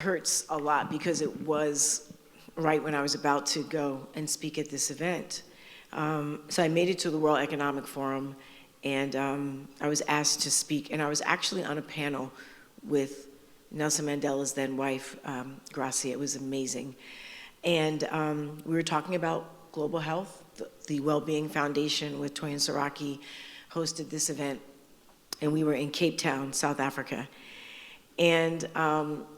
hurts a lot because it was right when I was about to go and speak at this event. So I made it to the World Economic Forum, and I was asked to speak, and I was actually on a panel with Nelson Mandela's then wife, Gracia. It was amazing. And we were talking about global health. The Wellbeing Foundation with Toyin Saraki hosted this event, and we were in Cape Town, South Africa. And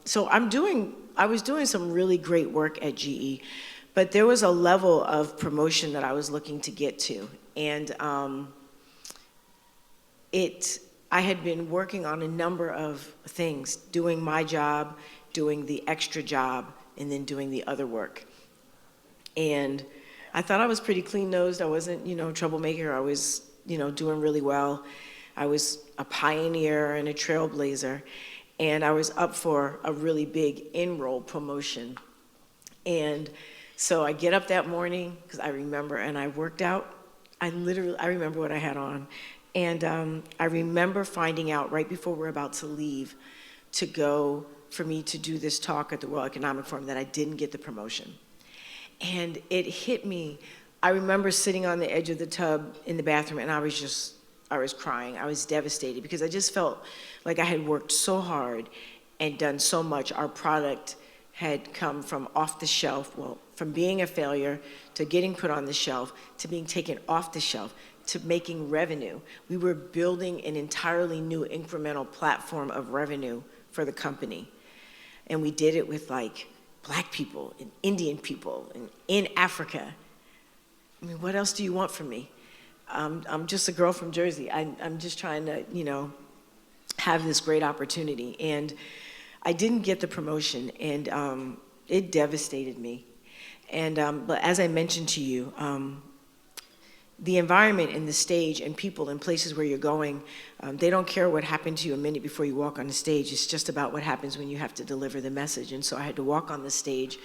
so I was doing some really great work at GE, but there was a level of promotion that I was looking to get to. And I had been working on a number of things, doing my job, doing the extra job, and then doing the other work. And I thought I was pretty clean-nosed. I wasn't, a troublemaker. I was, doing really well. I was a pioneer and a trailblazer. And I was up for a really big enroll promotion. And so I get up that morning, because I remember, and I worked out. I remember what I had on. And I remember finding out right before we're about to leave to go for me to do this talk at the World Economic Forum that I didn't get the promotion. And it hit me. I remember sitting on the edge of the tub in the bathroom, and I was crying. I was devastated because I just felt like I had worked so hard and done so much. Our product had come from off the shelf, from being a failure to getting put on the shelf to being taken off the shelf to making revenue. We were building an entirely new incremental platform of revenue for the company. And we did it with Black people and Indian people and in Africa. I mean, what else do you want from me? I'm just a girl from Jersey. I'm just trying to, have this great opportunity. And I didn't get the promotion, and it devastated me. And but as I mentioned to you, the environment and the stage and people and places where you're going, they don't care what happened to you a minute before you walk on the stage. It's just about what happens when you have to deliver the message. And so I had to walk on the stage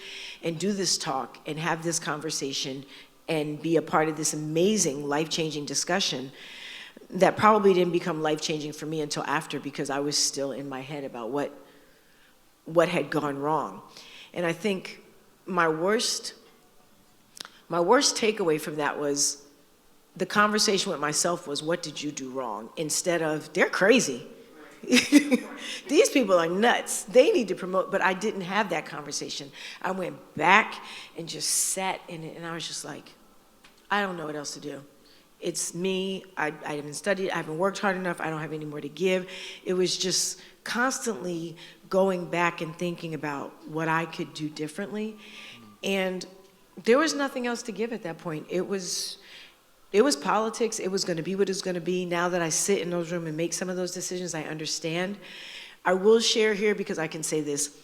and do this talk and have this conversation and be a part of this amazing life-changing discussion that probably didn't become life-changing for me until after, because I was still in my head about what had gone wrong. And I think my worst takeaway from that was the conversation with myself was, what did you do wrong? Instead of, they're crazy. These people are nuts. They need to promote, but I didn't have that conversation. I went back and just sat in it, and I was just like, I don't know what else to do. It's me. I haven't studied. I haven't worked hard enough. I don't have any more to give. It was just constantly going back and thinking about what I could do differently. And there was nothing else to give at that point. It was politics. It was going to be what it was going to be. Now that I sit in those rooms and make some of those decisions, I understand. I will share here, because I can say this.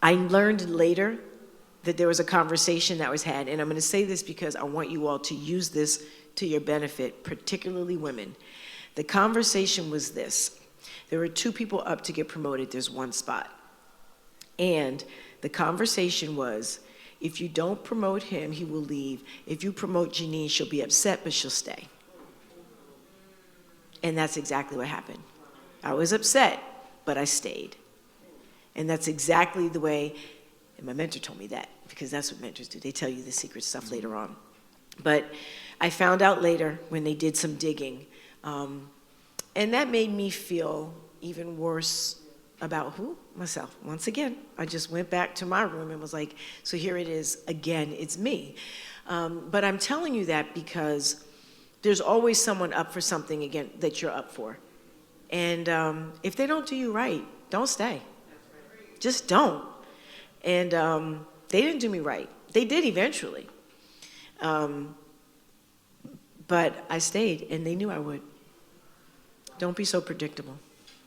I learned later that there was a conversation that was had, and I'm going to say this because I want you all to use this to your benefit, particularly women. The conversation was this. There were two people up to get promoted. There's one spot. And the conversation was, if you don't promote him, he will leave. If you promote Janeen, she'll be upset, but she'll stay. And that's exactly what happened. I was upset, but I stayed. And that's exactly the way, and my mentor told me that, because that's what mentors do. They tell you the secret stuff later on. But I found out later when they did some digging, and that made me feel even worse about who? Myself. Once again, I just went back to my room and was like, so here it is again, it's me. But I'm telling you that because there's always someone up for something again that you're up for. And if they don't do you right, don't stay. Just don't. And they didn't do me right. They did eventually. But I stayed, and they knew I would. Don't be so predictable.